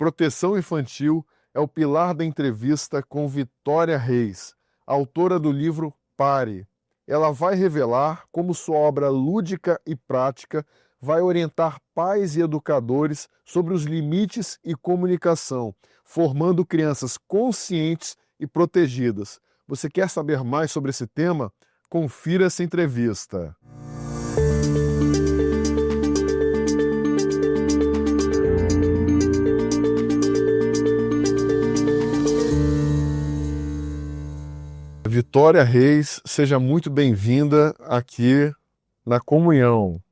Proteção infantil é o pilar da entrevista com Vitória Reis, autora do livro Pare. Ela vai revelar como sua obra lúdica e prática vai orientar pais e educadores sobre os limites e comunicação, formando crianças conscientes e protegidas. Você quer saber mais sobre esse tema? Confira essa entrevista. Vitória Reis, seja muito bem-vinda aqui na Comunhão.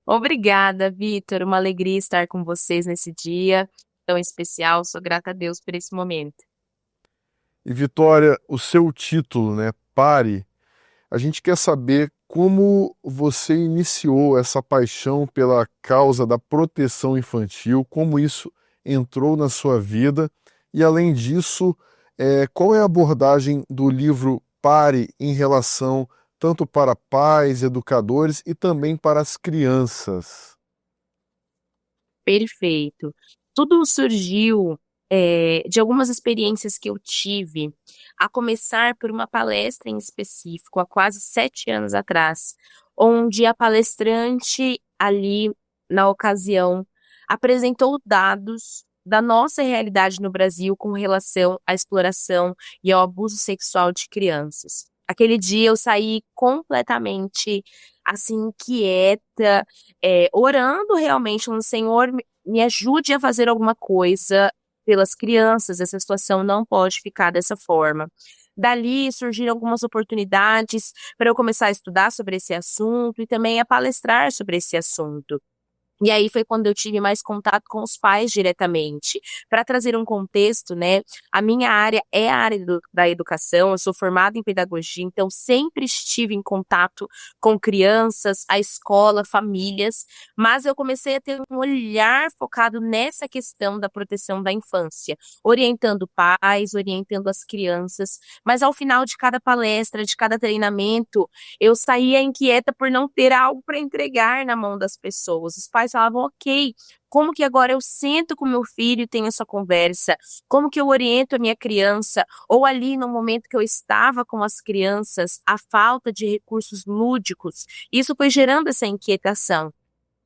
Obrigada, Vitor. Uma alegria estar com vocês nesse dia tão especial. Sou grata a Deus por esse momento. E Vitória, o seu título, né, Pare, a gente quer saber como você iniciou essa paixão pela causa da proteção infantil, como isso entrou na sua vida e, além disso, qual é a abordagem do livro Pare em relação tanto para pais, educadores e também para as crianças? Perfeito. Tudo surgiu, de algumas experiências que eu tive, a começar por uma palestra em específico, há quase 7 anos atrás, onde a palestrante ali, na ocasião, apresentou dados da nossa realidade no Brasil com relação à exploração e ao abuso sexual de crianças. Aquele dia eu saí completamente assim inquieta, orando realmente no Senhor, me ajude a fazer alguma coisa pelas crianças, essa situação não pode ficar dessa forma. Dali surgiram algumas oportunidades para eu começar a estudar sobre esse assunto e também a palestrar sobre esse assunto. E aí foi quando eu tive mais contato com os pais diretamente. Para trazer um contexto, né? A minha área é a área da educação, eu sou formada em pedagogia, então sempre estive em contato com crianças, a escola, famílias, mas eu comecei a ter um olhar focado nessa questão da proteção da infância, orientando pais, orientando as crianças, mas ao final de cada palestra, de cada treinamento, eu saía inquieta por não ter algo para entregar na mão das pessoas. Os pais falavam, ok, como que agora eu sento com meu filho e tenho essa conversa? Como que eu oriento a minha criança? Ou ali no momento que eu estava com as crianças, a falta de recursos lúdicos, isso foi gerando essa inquietação.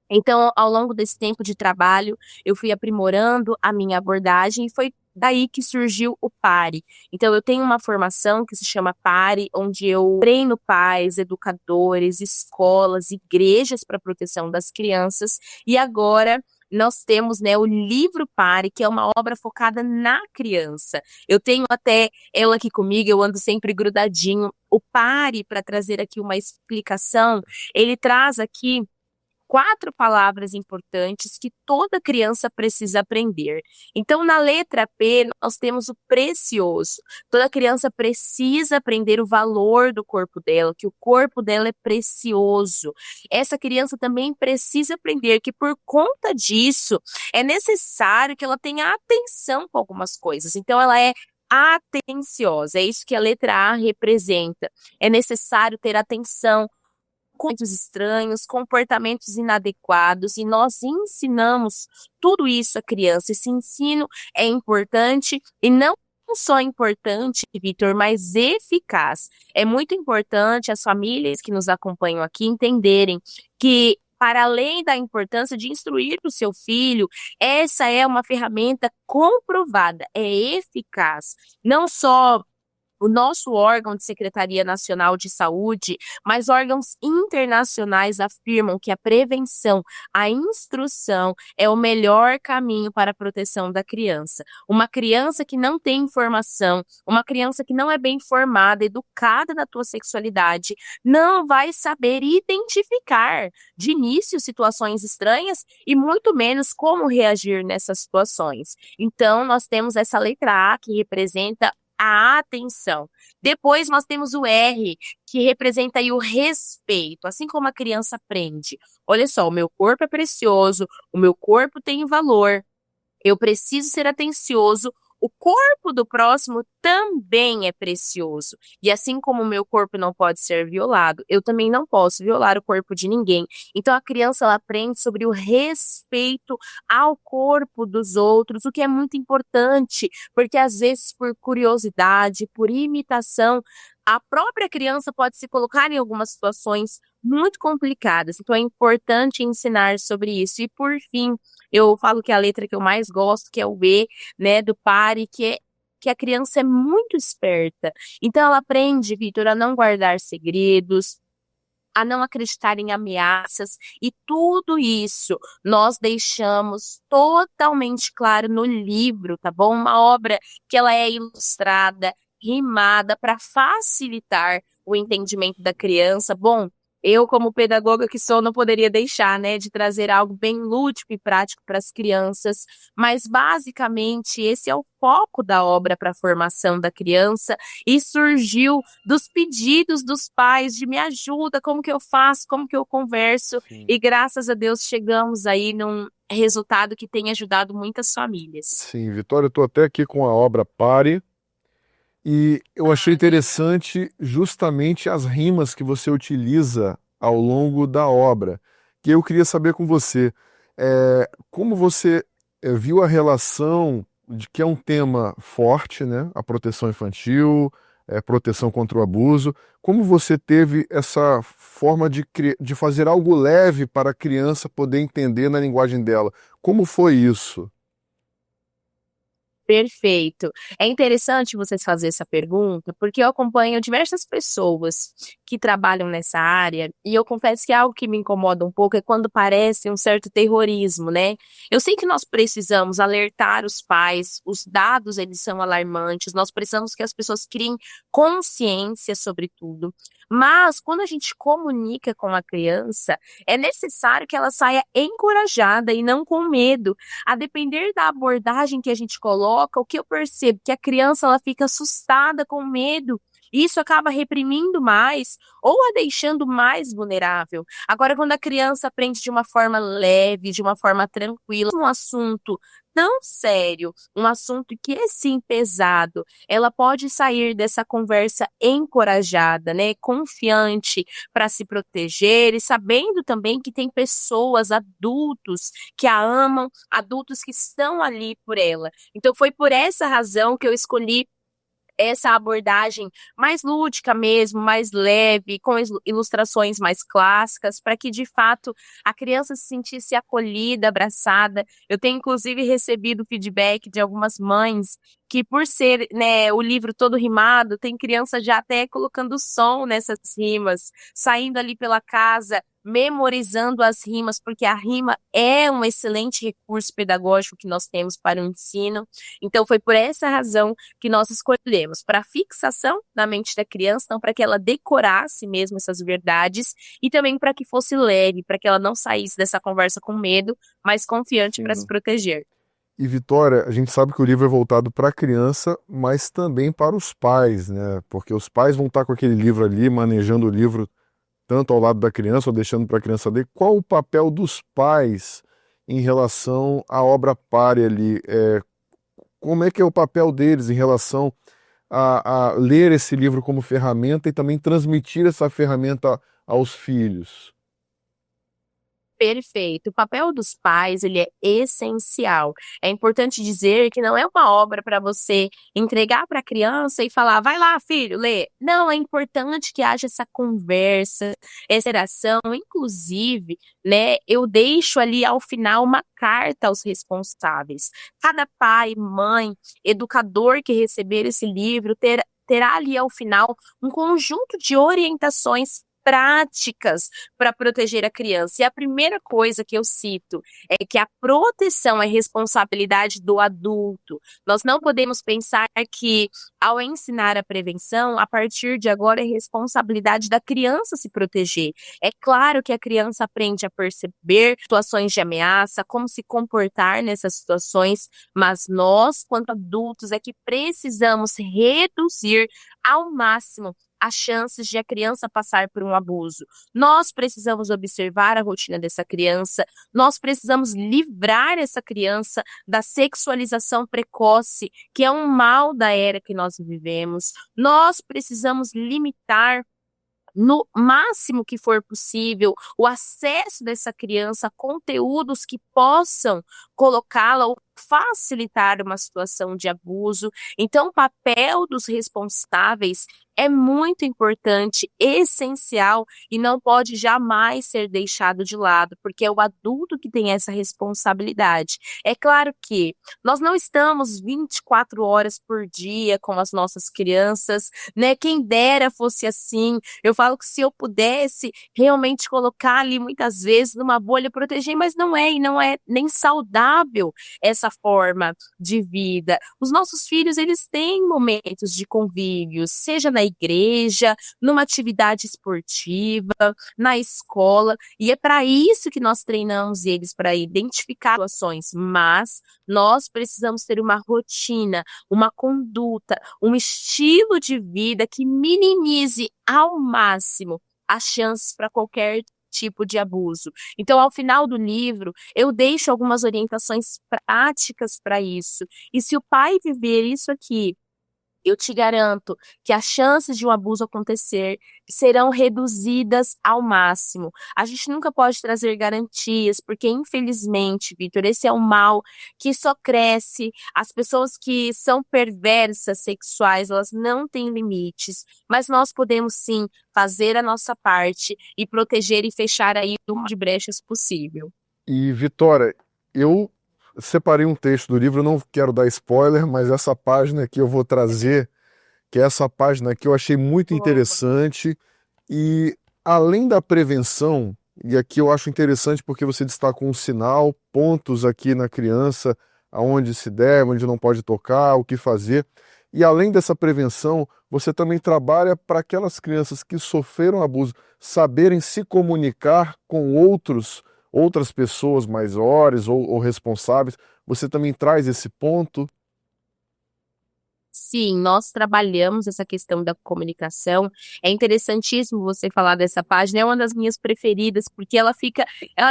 Então, ao longo desse tempo de trabalho, eu fui aprimorando a minha abordagem e foi daí que surgiu o PARE. Então, eu tenho uma formação que se chama PARE, onde eu treino pais, educadores, escolas, igrejas para a proteção das crianças. E agora nós temos, né, o livro PARE, que é uma obra focada na criança. Eu tenho até ela aqui comigo, eu ando sempre grudadinho. O PARE, para trazer aqui uma explicação, ele traz aqui 4 palavras importantes que toda criança precisa aprender. Então, na letra P, nós temos o precioso. Toda criança precisa aprender o valor do corpo dela, que o corpo dela é precioso. Essa criança também precisa aprender que, por conta disso, é necessário que ela tenha atenção com algumas coisas. Então, ela é atenciosa. É isso que a letra A representa. É necessário ter atenção comportamentos estranhos, comportamentos inadequados, e nós ensinamos tudo isso à criança. Esse ensino é importante e não só importante, Vitor, mas eficaz. É muito importante as famílias que nos acompanham aqui entenderem que, para além da importância de instruir o seu filho, essa é uma ferramenta comprovada, é eficaz. Não só o nosso órgão de Secretaria Nacional de Saúde, mas órgãos internacionais afirmam que a prevenção, a instrução é o melhor caminho para a proteção da criança. Uma criança que não tem informação, uma criança que não é bem formada, educada na tua sexualidade, não vai saber identificar de início situações estranhas e muito menos como reagir nessas situações. Então, nós temos essa letra A que representa a atenção. Depois nós temos o R, que representa aí o respeito, assim como a criança aprende. Olha só, o meu corpo é precioso, o meu corpo tem valor, eu preciso ser atencioso, o corpo do próximo também é precioso. E assim como o meu corpo não pode ser violado, eu também não posso violar o corpo de ninguém. Então a criança ela aprende sobre o respeito ao corpo dos outros, o que é muito importante, porque às vezes por curiosidade, por imitação, a própria criança pode se colocar em algumas situações muito complicadas. Então é importante ensinar sobre isso. E por fim, eu falo que a letra que eu mais gosto, que é o E, né, do pare, que a criança é muito esperta. Então ela aprende, Vitor, a não guardar segredos, a não acreditar em ameaças, e tudo isso nós deixamos totalmente claro no livro, tá bom? Uma obra que ela é ilustrada, rimada, para facilitar o entendimento da criança. Bom, eu, como pedagoga que sou, não poderia deixar, né, de trazer algo bem lúdico e prático para as crianças, mas basicamente esse é o foco da obra para a formação da criança, e surgiu dos pedidos dos pais de me ajuda, como que eu faço, como que eu converso, Sim. e graças a Deus chegamos aí num resultado que tem ajudado muitas famílias. Sim, Vitória, eu estou até aqui com a obra Pare e eu achei Ah, legal. interessante justamente as rimas que você utiliza ao longo da obra, que eu queria saber com você, como você viu a relação de que é um tema forte, né? A proteção infantil, proteção contra o abuso, como você teve essa forma de fazer algo leve para a criança poder entender na linguagem dela? Como foi isso? Perfeito. É interessante vocês fazerem essa pergunta, porque eu acompanho diversas pessoas que trabalham nessa área, e eu confesso que algo que me incomoda um pouco é quando parece um certo terrorismo, né? Eu sei que nós precisamos alertar os pais, os dados eles são alarmantes, nós precisamos que as pessoas criem consciência sobre tudo. Mas quando a gente comunica com a criança, é necessário que ela saia encorajada e não com medo. A depender da abordagem que a gente coloca, o que eu percebo que a criança ela fica assustada, com medo. E isso acaba reprimindo mais ou a deixando mais vulnerável. Agora, quando a criança aprende de uma forma leve, de uma forma tranquila, um assunto tão sério, um assunto que é sim pesado, ela pode sair dessa conversa encorajada, né, confiante para se proteger e sabendo também que tem pessoas, adultos que a amam, adultos que estão ali por ela. Então foi por essa razão que eu escolhi essa abordagem mais lúdica mesmo, mais leve, com ilustrações mais clássicas, para que de fato a criança se sentisse acolhida, abraçada. Eu tenho inclusive recebido feedback de algumas mães que, por ser, né, o livro todo rimado, tem criança já até colocando som nessas rimas, saindo ali pela casa, memorizando as rimas, porque a rima é um excelente recurso pedagógico que nós temos para o ensino. Então, foi por essa razão que nós escolhemos, para fixação na mente da criança, não para que ela decorasse mesmo essas verdades, e também para que fosse leve, para que ela não saísse dessa conversa com medo, mas confiante para se Sim. proteger. E Vitória, a gente sabe que o livro é voltado para a criança, mas também para os pais, né? Porque os pais vão estar com aquele livro ali, manejando o livro tanto ao lado da criança ou deixando para a criança ler. Qual o papel dos pais em relação à obra pare ali? Como é que é o papel deles em relação a ler esse livro como ferramenta e também transmitir essa ferramenta aos filhos? Perfeito. O papel dos pais, ele é essencial. É importante dizer que não é uma obra para você entregar para a criança e falar, vai lá, filho, lê. Não, é importante que haja essa conversa, essa interação. Inclusive, né, eu deixo ali ao final uma carta aos responsáveis. Cada pai, mãe, educador que receber esse livro terá ali ao final um conjunto de orientações práticas para proteger a criança. E a primeira coisa que eu cito é que a proteção é responsabilidade do adulto. Nós não podemos pensar que, ao ensinar a prevenção, a partir de agora é responsabilidade da criança se proteger. É claro que a criança aprende a perceber situações de ameaça, como se comportar nessas situações, mas nós, quanto adultos, é que precisamos reduzir ao máximo as chances de a criança passar por um abuso. Nós precisamos observar a rotina dessa criança, nós precisamos livrar essa criança da sexualização precoce, que é um mal da era que nós vivemos. Nós precisamos limitar no máximo que for possível, o acesso dessa criança a conteúdos que possam colocá-la ou facilitar uma situação de abuso. Então, o papel dos responsáveis é muito importante, essencial e não pode jamais ser deixado de lado, porque é o adulto que tem essa responsabilidade. É claro que nós não estamos 24 horas por dia com as nossas crianças, né? Quem dera fosse assim. Eu falo que se eu pudesse realmente colocar ali muitas vezes numa bolha proteger, mas não é, e não é nem saudável essa forma de vida. Os nossos filhos, eles têm momentos de convívio, seja na igreja, numa atividade esportiva, na escola, e é para isso que nós treinamos eles, para identificar situações, mas nós precisamos ter uma rotina, uma conduta, um estilo de vida que minimize ao máximo as chances para qualquer tipo de abuso. Então, ao final do livro, eu deixo algumas orientações práticas para isso. E se o pai viver isso aqui, eu te garanto que as chances de um abuso acontecer serão reduzidas ao máximo. A gente nunca pode trazer garantias, porque infelizmente, Vitor, esse é um mal que só cresce. As pessoas que são perversas sexuais, elas não têm limites, mas nós podemos sim fazer a nossa parte e proteger e fechar aí o máximo de brechas possível. E, Vitória, eu separei um texto do livro, não quero dar spoiler, mas essa página aqui eu vou trazer, que é essa página que eu achei muito Boa. interessante. E além da prevenção, e aqui eu acho interessante porque você destaca um sinal, pontos aqui na criança, aonde se deve, onde não pode tocar, o que fazer. E além dessa prevenção, você também trabalha para aquelas crianças que sofreram abuso saberem se comunicar com outras pessoas maiores ou responsáveis. Você também traz esse ponto. Sim, nós trabalhamos essa questão da comunicação. É interessantíssimo você falar dessa página, é uma das minhas preferidas, porque ela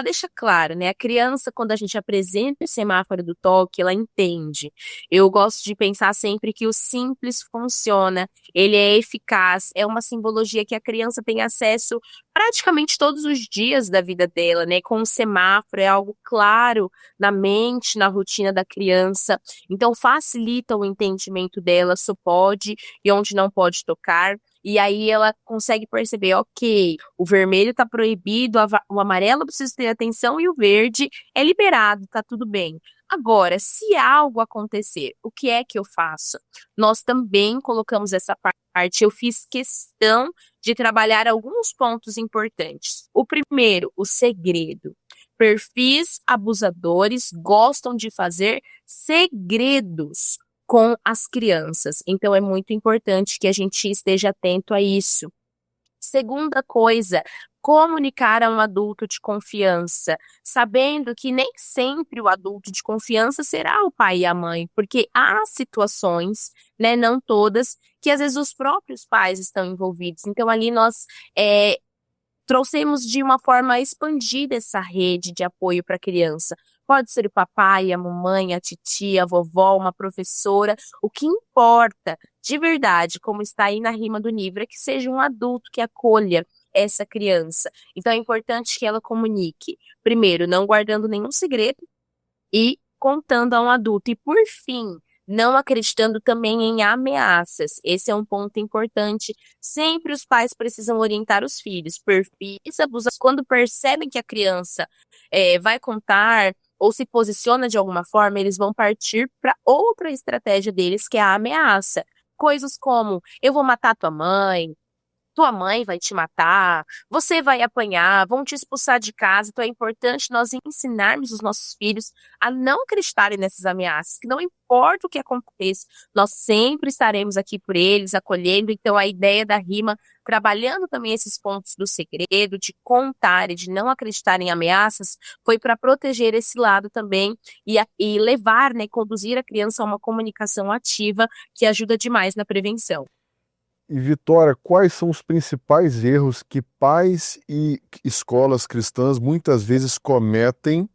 deixa claro, né? A criança, quando a gente apresenta o semáforo do toque, ela entende. Eu gosto de pensar sempre que o simples funciona, ele é eficaz, é uma simbologia que a criança tem acesso praticamente todos os dias da vida dela, né? Com o semáforo, é algo claro na mente, na rotina da criança. Então, facilita o entendimento dela, só pode e onde não pode tocar. E aí ela consegue perceber, ok, o vermelho está proibido, o amarelo precisa ter atenção e o verde é liberado, tá tudo bem. Agora, se algo acontecer, o que é que eu faço? Nós também colocamos essa parte, eu fiz questão de trabalhar alguns pontos importantes. O primeiro, o segredo. Perfis abusadores gostam de fazer segredos com as crianças. Então, é muito importante que a gente esteja atento a isso. Segunda coisa, comunicar a um adulto de confiança, sabendo que nem sempre o adulto de confiança será o pai e a mãe, porque há situações, né, não todas, que às vezes os próprios pais estão envolvidos. Então, ali nós trouxemos de uma forma expandida essa rede de apoio para a criança. Pode ser o papai, a mamãe, a titia, a vovó, uma professora. O que importa, de verdade, como está aí na rima do livro, é que seja um adulto que acolha essa criança. Então é importante que ela comunique, primeiro, não guardando nenhum segredo e contando a um adulto. E por fim, não acreditando também em ameaças. Esse é um ponto importante. Sempre os pais precisam orientar os filhos. Perfis abusadores, quando percebem que a criança vai contar ou se posiciona de alguma forma, eles vão partir para outra estratégia deles, que é a ameaça. Coisas como: eu vou matar tua mãe vai te matar, você vai apanhar, vão te expulsar de casa. Então é importante nós ensinarmos os nossos filhos a não acreditarem nessas ameaças, que não importa o que aconteça, nós sempre estaremos aqui por eles, acolhendo. Então a ideia da rima, trabalhando também esses pontos do segredo, de contar e de não acreditar em ameaças, foi para proteger esse lado também e levar, né, conduzir a criança a uma comunicação ativa que ajuda demais na prevenção. E Vitória, quais são os principais erros que pais e escolas cristãs muitas vezes cometem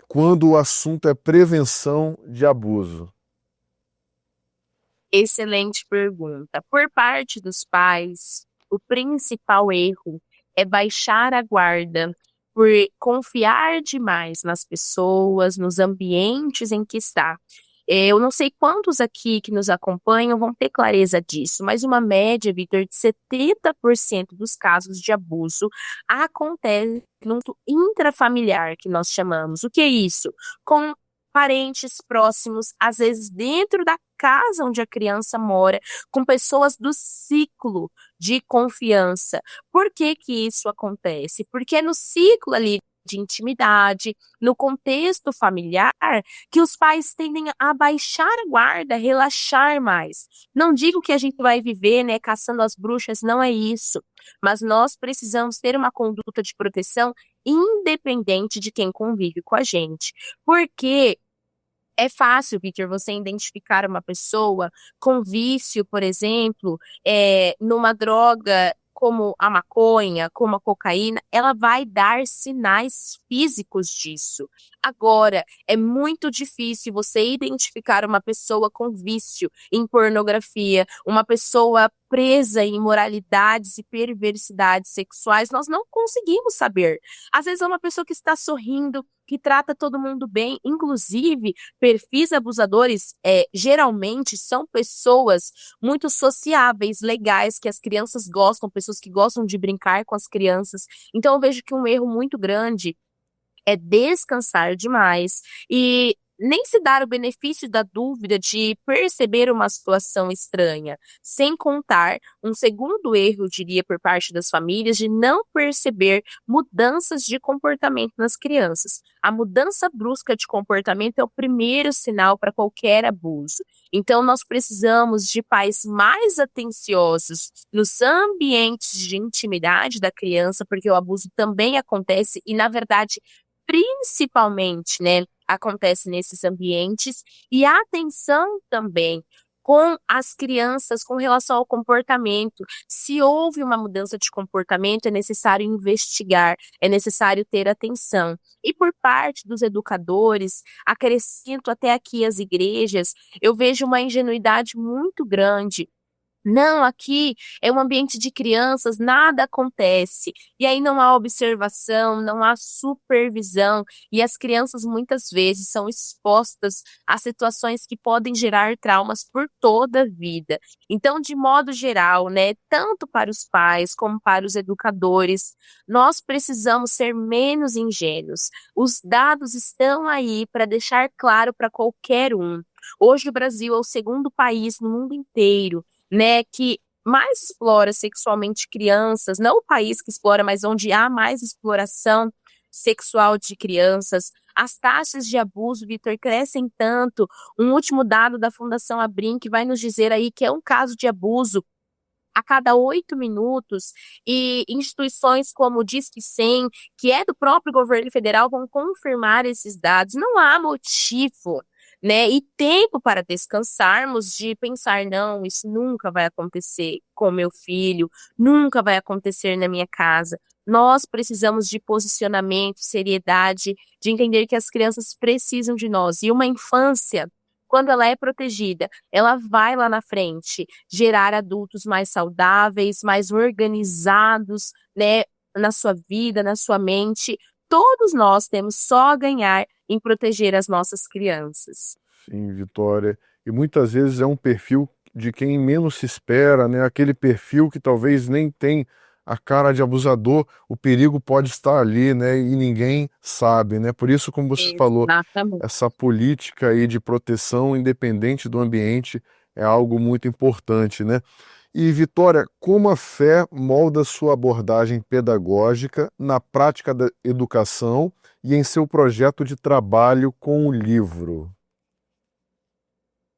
quando o assunto é prevenção de abuso? Excelente pergunta. Por parte dos pais, o principal erro é baixar a guarda por confiar demais nas pessoas, nos ambientes em que está. Eu não sei quantos aqui que nos acompanham vão ter clareza disso, mas uma média, Vitor, de 70% dos casos de abuso acontece no âmbito intrafamiliar, que nós chamamos. O que é isso? Com parentes próximos, às vezes dentro da casa onde a criança mora, com pessoas do ciclo de confiança. Por que que isso acontece? Porque é no ciclo ali de intimidade, no contexto familiar, que os pais tendem a baixar a guarda, relaxar mais. Não digo que a gente vai viver, né, caçando as bruxas, não é isso. Mas nós precisamos ter uma conduta de proteção independente de quem convive com a gente. Porque é fácil, Victor, você identificar uma pessoa com vício, por exemplo, numa droga como a maconha, como a cocaína, ela vai dar sinais físicos disso. Agora, é muito difícil você identificar uma pessoa com vício em pornografia, uma pessoa presa em imoralidades e perversidades sexuais. Nós não conseguimos saber. Às vezes é uma pessoa que está sorrindo, que trata todo mundo bem, inclusive perfis abusadores geralmente são pessoas muito sociáveis, legais, que as crianças gostam, pessoas que gostam de brincar com as crianças. Então eu vejo que um erro muito grande é descansar demais e nem se dar o benefício da dúvida de perceber uma situação estranha, sem contar um segundo erro, eu diria, por parte das famílias, de não perceber mudanças de comportamento nas crianças. A mudança brusca de comportamento é o primeiro sinal para qualquer abuso. Então, nós precisamos de pais mais atenciosos nos ambientes de intimidade da criança, porque o abuso também acontece e, na verdade, principalmente, né, acontece nesses ambientes, e a atenção também com as crianças com relação ao comportamento. Se houve uma mudança de comportamento, é necessário investigar, é necessário ter atenção. E por parte dos educadores, acrescento até aqui as igrejas, eu vejo uma ingenuidade muito grande. Não, aqui é um ambiente de crianças, nada acontece. E aí não há observação, não há supervisão, e as crianças muitas vezes são expostas a situações que podem gerar traumas por toda a vida. Então, de modo geral, né, tanto para os pais como para os educadores, nós precisamos ser menos ingênuos. Os dados estão aí para deixar claro para qualquer um. Hoje o Brasil é o segundo país no mundo inteiro, né, que mais explora sexualmente crianças, não o país que explora, mas onde há mais exploração sexual de crianças. As taxas de abuso, Vitor, crescem tanto. Um último dado da Fundação Abrinq vai nos dizer aí que é um caso de abuso a cada 8 minutos, e instituições como o Disque 100, que é do próprio governo federal, vão confirmar esses dados. Não há motivo, né, e tempo para descansarmos de pensar, não, isso nunca vai acontecer com meu filho, nunca vai acontecer na minha casa. Nós precisamos de posicionamento, seriedade, de entender que as crianças precisam de nós. E uma infância, quando ela é protegida, ela vai lá na frente gerar adultos mais saudáveis, mais organizados, né, na sua vida, na sua mente. Todos nós temos só a ganhar em proteger as nossas crianças. Sim, Vitória. E muitas vezes é um perfil de quem menos se espera, né? Aquele perfil que talvez nem tem a cara de abusador, o perigo pode estar ali, né? E ninguém sabe, né? Por isso, como você falou, Exatamente. essa política aí de proteção independente do ambiente é algo muito importante, né? E Vitória, como a fé molda sua abordagem pedagógica na prática da educação e em seu projeto de trabalho com o livro?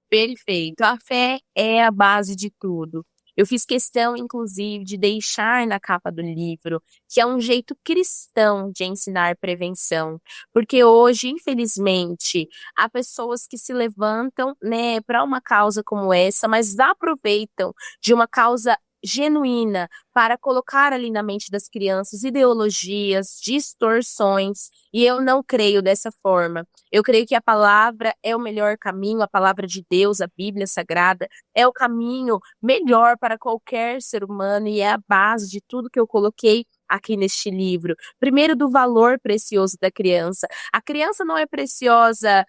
Perfeito. A fé é a base de tudo. Eu fiz questão, inclusive, de deixar na capa do livro que é um jeito cristão de ensinar prevenção, porque hoje, infelizmente, há pessoas que se levantam, né, para uma causa como essa, mas aproveitam de uma causa genuína para colocar ali na mente das crianças ideologias, distorções, e eu não creio dessa forma. Eu creio que a palavra é o melhor caminho, a palavra de Deus, a Bíblia Sagrada, é o caminho melhor para qualquer ser humano e é a base de tudo que eu coloquei aqui neste livro. Primeiro, do valor precioso da criança. A criança não é preciosa,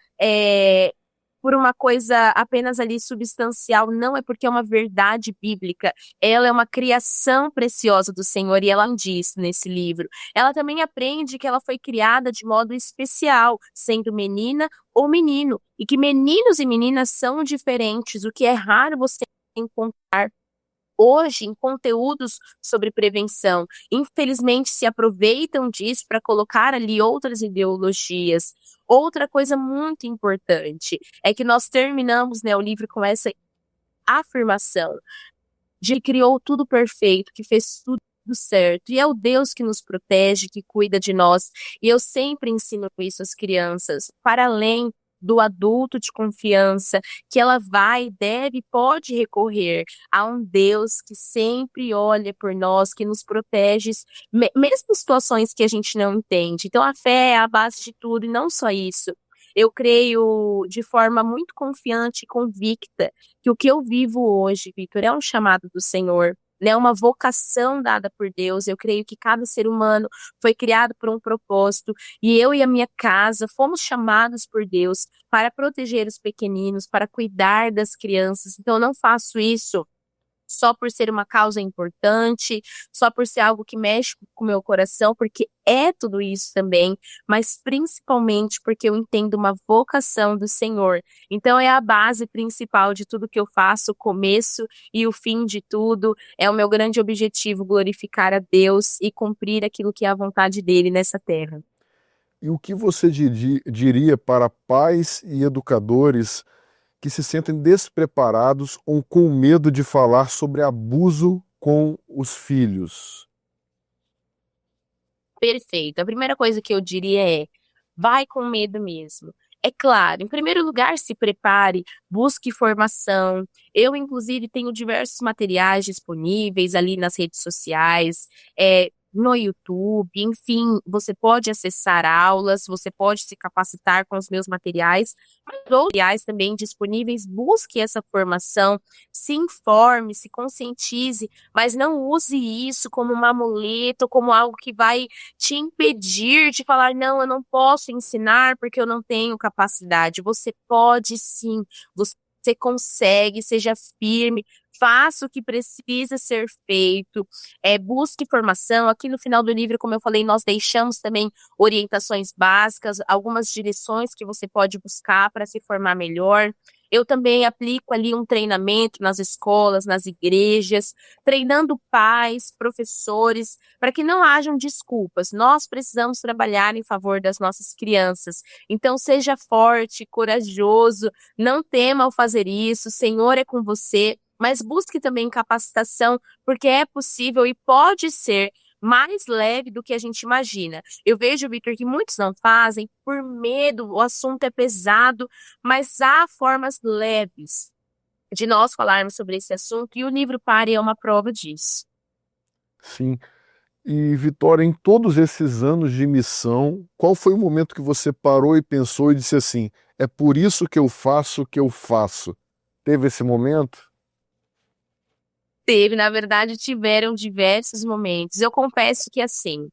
por uma coisa apenas ali substancial, não, é porque é uma verdade bíblica. Ela é uma criação preciosa do Senhor e ela diz nesse livro. Ela também aprende que ela foi criada de modo especial, sendo menina ou menino, e que meninos e meninas são diferentes, o que é raro você encontrar hoje em conteúdos sobre prevenção. Infelizmente, se aproveitam disso para colocar ali outras ideologias. Outra coisa muito importante é que nós terminamos, né, o livro com essa afirmação de que criou tudo perfeito, que fez tudo certo. E é o Deus que nos protege, que cuida de nós. E eu sempre ensino isso às crianças, para além do adulto de confiança, que ela vai, deve, pode recorrer a um Deus que sempre olha por nós, que nos protege, mesmo em situações que a gente não entende. Então a fé é a base de tudo, e não só isso. Eu creio de forma muito confiante e convicta que o que eu vivo hoje, Vitor, é um chamado do Senhor, né? Uma vocação dada por Deus. Eu creio que cada ser humano foi criado por um propósito e eu e a minha casa fomos chamados por Deus para proteger os pequeninos, para cuidar das crianças. Então, eu não faço isso só por ser uma causa importante, só por ser algo que mexe com o meu coração, porque é tudo isso também, mas principalmente porque eu entendo uma vocação do Senhor. Então é a base principal de tudo que eu faço, o começo e o fim de tudo. É o meu grande objetivo, glorificar a Deus e cumprir aquilo que é a vontade dele nessa terra. E o que você diria para pais e educadores que se sentem despreparados ou com medo de falar sobre abuso com os filhos? Perfeito. A primeira coisa que eu diria é: vai com medo mesmo. É claro, em primeiro lugar, se prepare, busque formação. Eu, inclusive, tenho diversos materiais disponíveis ali nas redes sociais, no YouTube, enfim, você pode acessar aulas, você pode se capacitar com os meus materiais, mas outros materiais também disponíveis. Busque essa formação, se informe, se conscientize, mas não use isso como uma muleta, como algo que vai te impedir de falar, não, eu não posso ensinar porque eu não tenho capacidade. Você pode sim, você consegue, seja firme, faça o que precisa ser feito, busque informação. Aqui no final do livro, como eu falei, nós deixamos também orientações básicas, algumas direções que você pode buscar para se formar melhor. Eu também aplico ali um treinamento nas escolas, nas igrejas, treinando pais, professores, para que não hajam desculpas. Nós precisamos trabalhar em favor das nossas crianças. Então, seja forte, corajoso, não tema ao fazer isso. O Senhor é com você, mas busque também capacitação, porque é possível e pode ser mais leve do que a gente imagina. Eu vejo, Victor, que muitos não fazem por medo, o assunto é pesado, mas há formas leves de nós falarmos sobre esse assunto e o livro Pare é uma prova disso. Sim. E, Vitória, em todos esses anos de missão, qual foi o momento que você parou e pensou e disse assim: é por isso que eu faço o que eu faço? Teve esse momento? Teve, na verdade, tiveram diversos momentos. Eu confesso que, assim,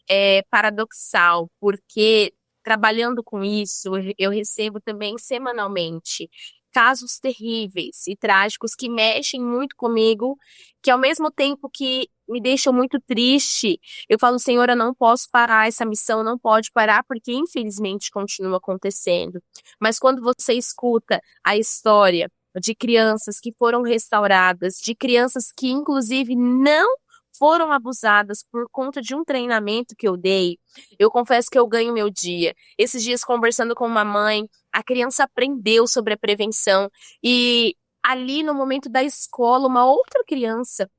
é paradoxal, porque trabalhando com isso, eu recebo também semanalmente casos terríveis e trágicos que mexem muito comigo, que ao mesmo tempo que me deixam muito triste, eu falo, Senhor, eu não posso parar essa missão, não pode parar, porque infelizmente continua acontecendo. Mas quando você escuta a história de crianças que foram restauradas, de crianças que inclusive não foram abusadas por conta de um treinamento que eu dei, eu confesso que eu ganho meu dia. Esses dias, conversando com uma mãe, a criança aprendeu sobre a prevenção e ali no momento da escola, uma outra criança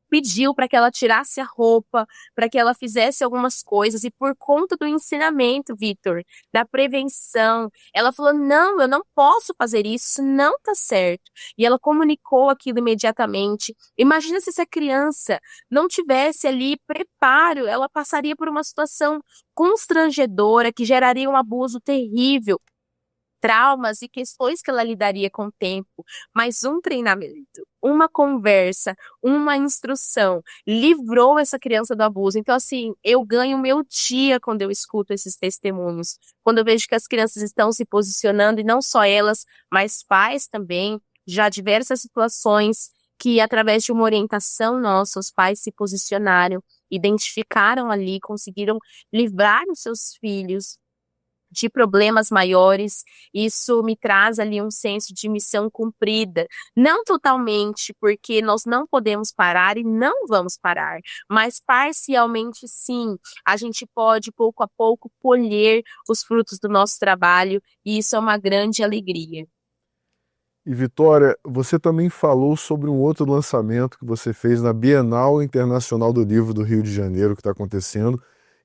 pediu para que ela tirasse a roupa, para que ela fizesse algumas coisas, e por conta do ensinamento, Vitor, da prevenção, ela falou: não, eu não posso fazer isso não tá certo. E ela comunicou aquilo imediatamente. Imagina se essa criança não tivesse ali preparo, ela passaria por uma situação constrangedora que geraria um abuso terrível, traumas e questões que ela lidaria com o tempo, mas um treinamento, uma conversa, uma instrução livrou essa criança do abuso. Então, assim, eu ganho meu dia quando eu escuto esses testemunhos, quando eu vejo que as crianças estão se posicionando, e não só elas, mas pais também, já diversas situações que, através de uma orientação nossa, os pais se posicionaram, identificaram ali, conseguiram livrar os seus filhos de problemas maiores. Isso me traz ali um senso de missão cumprida. Não totalmente, porque nós não podemos parar e não vamos parar, mas parcialmente sim. A gente pode, pouco a pouco, colher os frutos do nosso trabalho, e isso é uma grande alegria. E Vitória, você também falou sobre um outro lançamento que você fez na Bienal Internacional do Livro do Rio de Janeiro, que está acontecendo,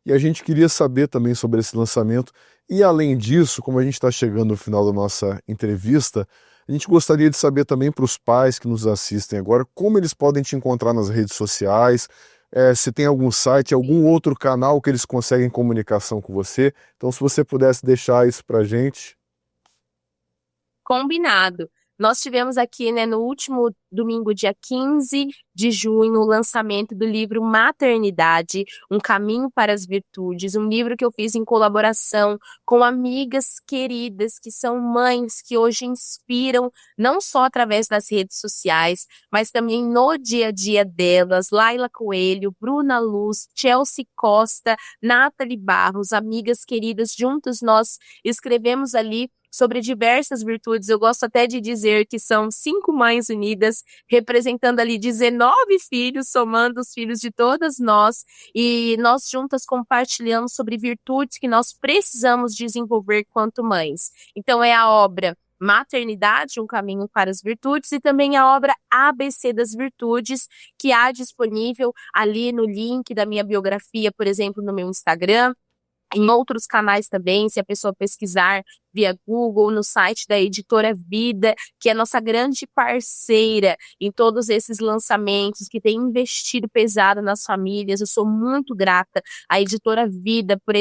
e a gente queria saber também sobre esse lançamento. E além disso, como a gente está chegando no final da nossa entrevista, a gente gostaria de saber também para os pais que nos assistem agora, como eles podem te encontrar nas redes sociais, se tem algum site, algum outro canal que eles conseguem comunicação com você. Então, se você pudesse deixar isso para a gente. Combinado. Nós tivemos aqui, né, no último domingo, dia 15 de junho, o lançamento do livro Maternidade, Um Caminho para as Virtudes, um livro que eu fiz em colaboração com amigas queridas, que são mães que hoje inspiram, não só através das redes sociais, mas também no dia a dia delas. Laila Coelho, Bruna Luz, Chelsea Costa, Nathalie Barros, amigas queridas, juntos nós escrevemos ali sobre diversas virtudes. Eu gosto até de dizer que são 5 mães unidas, representando ali 19 filhos, somando os filhos de todas nós, e nós juntas compartilhamos sobre virtudes que nós precisamos desenvolver quanto mães. Então é a obra Maternidade, um caminho para as virtudes, e também a obra ABC das Virtudes, que há disponível ali no link da minha biografia, por exemplo, no meu Instagram, em outros canais também, se a pessoa pesquisar via Google, no site da Editora Vida, que é nossa grande parceira em todos esses lançamentos, que tem investido pesado nas famílias. Eu sou muito grata à Editora Vida por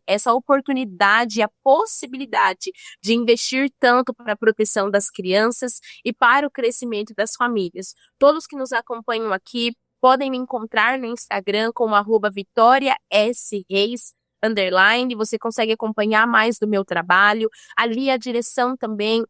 essa oportunidade e a possibilidade de investir tanto para a proteção das crianças e para o crescimento das famílias. Todos que nos acompanham aqui podem me encontrar no Instagram como @VitoriaSReis, você consegue acompanhar mais do meu trabalho. Ali a direção também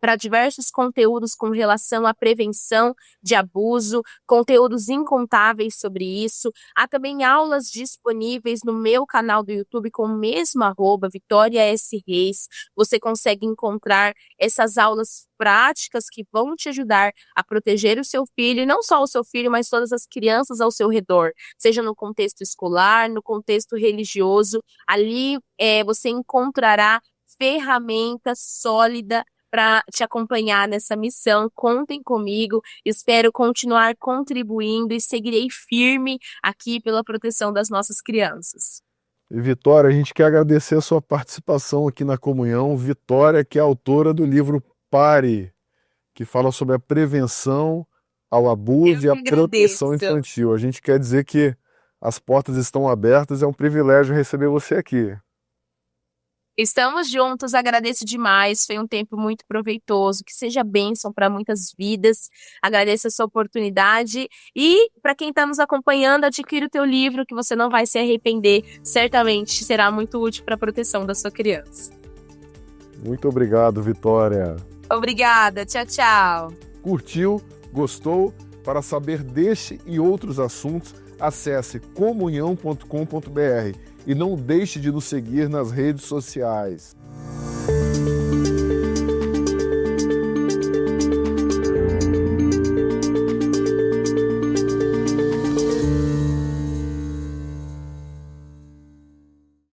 para diversos conteúdos com relação à prevenção de abuso, conteúdos incontáveis sobre isso. Há também aulas disponíveis no meu canal do YouTube com o mesmo @VitoriaSReis. Você consegue encontrar essas aulas práticas que vão te ajudar a proteger o seu filho, e não só o seu filho, mas todas as crianças ao seu redor, seja no contexto escolar, no contexto religioso. Ali você encontrará ferramenta sólida para te acompanhar nessa missão. Contem comigo, espero continuar contribuindo e seguirei firme aqui pela proteção das nossas crianças. E Vitória, a gente quer agradecer a sua participação aqui na comunhão. Vitória, que é autora do livro Pare, que fala sobre a prevenção ao abuso e a proteção infantil. A gente quer dizer que as portas estão abertas, é um privilégio receber você aqui. Estamos juntos, agradeço demais, foi um tempo muito proveitoso, que seja bênção para muitas vidas. Agradeço essa oportunidade, e para quem está nos acompanhando, adquira o teu livro, que você não vai se arrepender, certamente será muito útil para a proteção da sua criança. Muito obrigado, Vitória. Obrigada, tchau, tchau. Curtiu? Gostou? Para saber deste e outros assuntos, acesse comunhão.com.br. E não deixe de nos seguir nas redes sociais.